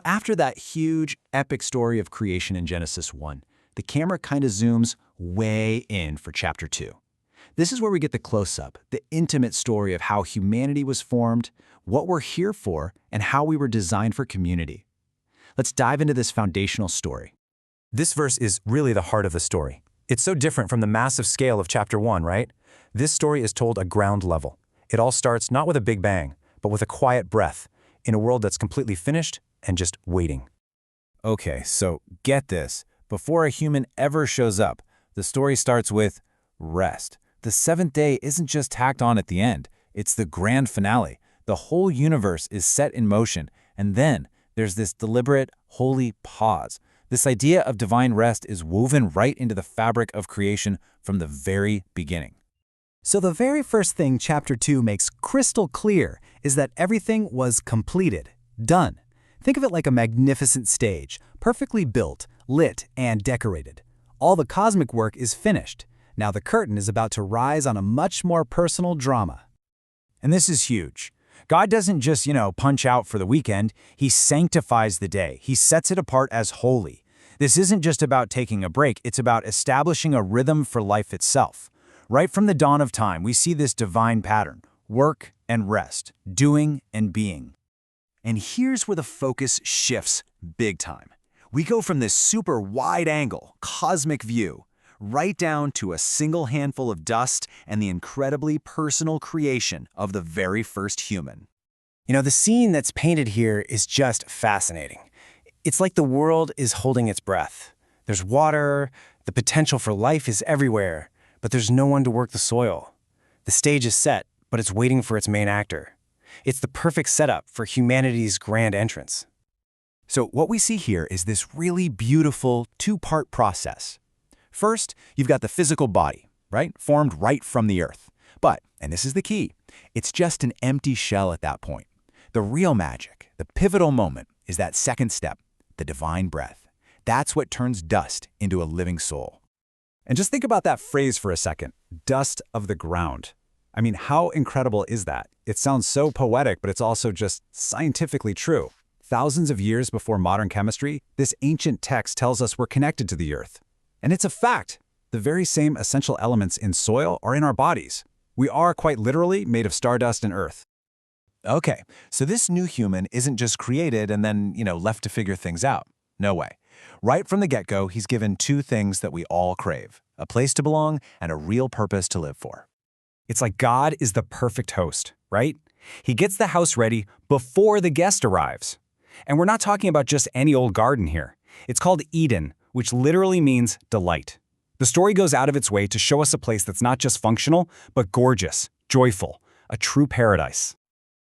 After that huge, epic story of creation in Genesis 1, the camera kind of zooms way in for chapter 2. This is where we get the close-up, the intimate story of how humanity was formed, what we're here for, and how we were designed for community. Let's dive into this foundational story. This verse is really the heart of the story. It's so different from the massive scale of chapter 1, right? This story is told at ground level. It all starts not with a big bang, but with a quiet breath, in a world that's completely finished and just waiting. Okay, so get this. Before a human ever shows up, the story starts with rest. The seventh day isn't just tacked on at the end. It's the grand finale. The whole universe is set in motion, and then there's this deliberate, holy pause. This idea of divine rest is woven right into the fabric of creation from the very beginning. So the very first thing chapter 2 makes crystal clear is that everything was completed, done. Think of it like a magnificent stage, perfectly built, lit, and decorated. All the cosmic work is finished. Now the curtain is about to rise on a much more personal drama. And this is huge. God doesn't just, punch out for the weekend. He sanctifies the day. He sets it apart as holy. This isn't just about taking a break. It's about establishing a rhythm for life itself. Right from the dawn of time, we see this divine pattern: work and rest, doing and being. And here's where the focus shifts big time. We go from this super wide-angle, cosmic view right down to a single handful of dust and the incredibly personal creation of the very first human. The scene that's painted here is just fascinating. It's like the world is holding its breath. There's water, the potential for life is everywhere, but there's no one to work the soil. The stage is set, but it's waiting for its main actor. It's the perfect setup for humanity's grand entrance. So what we see here is this really beautiful two-part process. First, you've got the physical body, right? Formed right from the earth. But, and this is the key, it's just an empty shell at that point. The real magic, the pivotal moment, is that second step, the divine breath. That's what turns dust into a living soul. And just think about that phrase for a second, dust of the ground. I mean, how incredible is that? It sounds so poetic, but it's also just scientifically true. Thousands of years before modern chemistry, this ancient text tells us we're connected to the earth. And it's a fact. The very same essential elements in soil are in our bodies. We are quite literally made of stardust and earth. Okay, so this new human isn't just created and then, left to figure things out. No way. Right from the get-go, he's given two things that we all crave: a place to belong and a real purpose to live for. It's like God is the perfect host, right? He gets the house ready before the guest arrives. And we're not talking about just any old garden here. It's called Eden, which literally means delight. The story goes out of its way to show us a place that's not just functional, but gorgeous, joyful, a true paradise.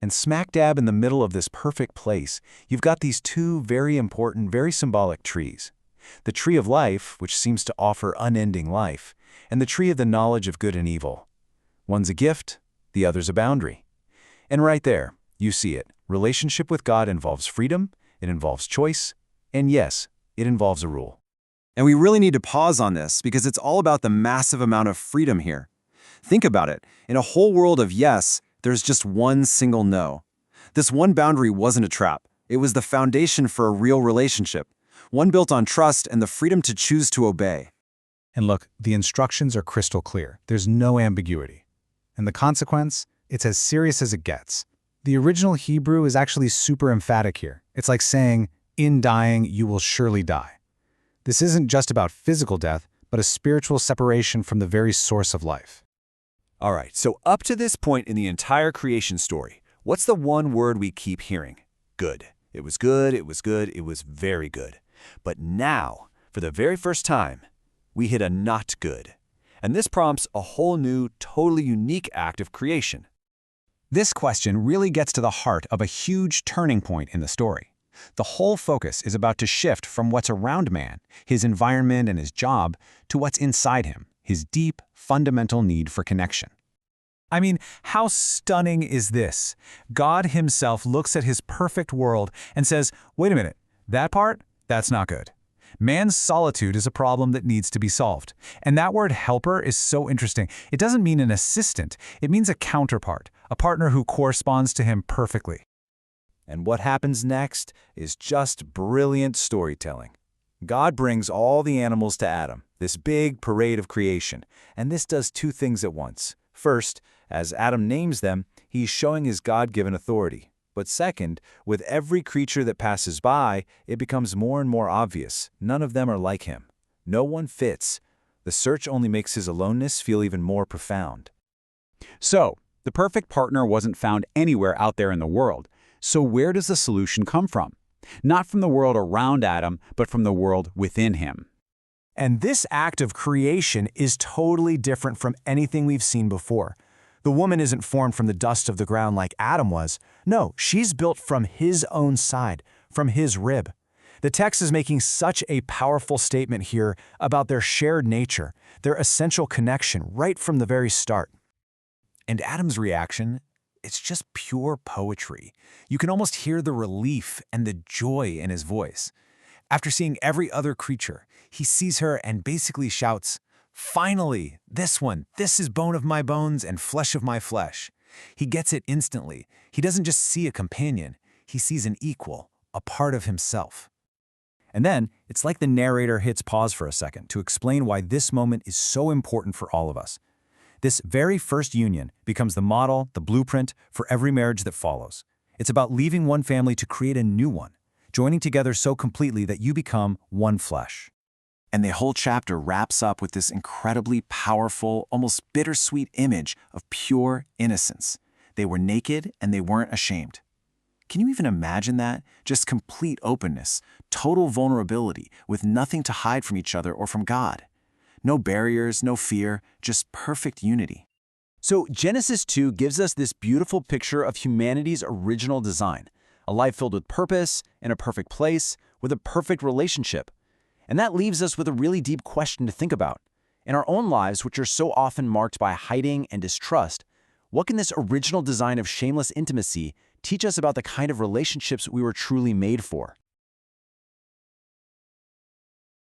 And smack dab in the middle of this perfect place, you've got these two very important, very symbolic trees. The tree of life, which seems to offer unending life, and the tree of the knowledge of good and evil. One's a gift, the other's a boundary. And right there, you see it. Relationship with God involves freedom, it involves choice, and yes, it involves a rule. And we really need to pause on this because it's all about the massive amount of freedom here. Think about it. In a whole world of yes, there's just one single no. This one boundary wasn't a trap. It was the foundation for a real relationship, one built on trust and the freedom to choose to obey. And look, the instructions are crystal clear. There's no ambiguity. And the consequence, it's as serious as it gets. The original Hebrew is actually super emphatic here. It's like saying, in dying, you will surely die. This isn't just about physical death, but a spiritual separation from the very source of life. All right, so up to this point in the entire creation story, what's the one word we keep hearing? Good. It was good, it was good, it was very good. But now, for the very first time, we hit a not good. And this prompts a whole new, totally unique act of creation. This question really gets to the heart of a huge turning point in the story. The whole focus is about to shift from what's around man, his environment and his job, to what's inside him, his deep, fundamental need for connection. I mean, how stunning is this? God himself looks at his perfect world and says, wait a minute, that part? That's not good. Man's solitude is a problem that needs to be solved. And that word helper is so interesting. It doesn't mean an assistant. It means a counterpart, a partner who corresponds to him perfectly. And what happens next is just brilliant storytelling. God brings all the animals to Adam, this big parade of creation, and this does two things at once. First, as Adam names them, he's showing his God-given authority. But second, with every creature that passes by, it becomes more and more obvious. None of them are like him. No one fits. The search only makes his aloneness feel even more profound. So, the perfect partner wasn't found anywhere out there in the world. So where does the solution come from? Not from the world around Adam, but from the world within him. And this act of creation is totally different from anything we've seen before. The woman isn't formed from the dust of the ground like Adam was. No, she's built from his own side, from his rib. The text is making such a powerful statement here about their shared nature, their essential connection right from the very start. And Adam's reaction? It's just pure poetry. You can almost hear the relief and the joy in his voice. After seeing every other creature, he sees her and basically shouts, "Finally, this one, this is bone of my bones and flesh of my flesh." He gets it instantly. He doesn't just see a companion, he sees an equal, a part of himself. And then, it's like the narrator hits pause for a second to explain why this moment is so important for all of us. This very first union becomes the model, the blueprint for every marriage that follows. It's about leaving one family to create a new one, joining together so completely that you become one flesh. And the whole chapter wraps up with this incredibly powerful, almost bittersweet image of pure innocence. They were naked and they weren't ashamed. Can you even imagine that? Just complete openness, total vulnerability, with nothing to hide from each other or from God. No barriers, no fear, just perfect unity. So Genesis 2 gives us this beautiful picture of humanity's original design, a life filled with purpose, in a perfect place, with a perfect relationship. And that leaves us with a really deep question to think about. In our own lives, which are so often marked by hiding and distrust, what can this original design of shameless intimacy teach us about the kind of relationships we were truly made for?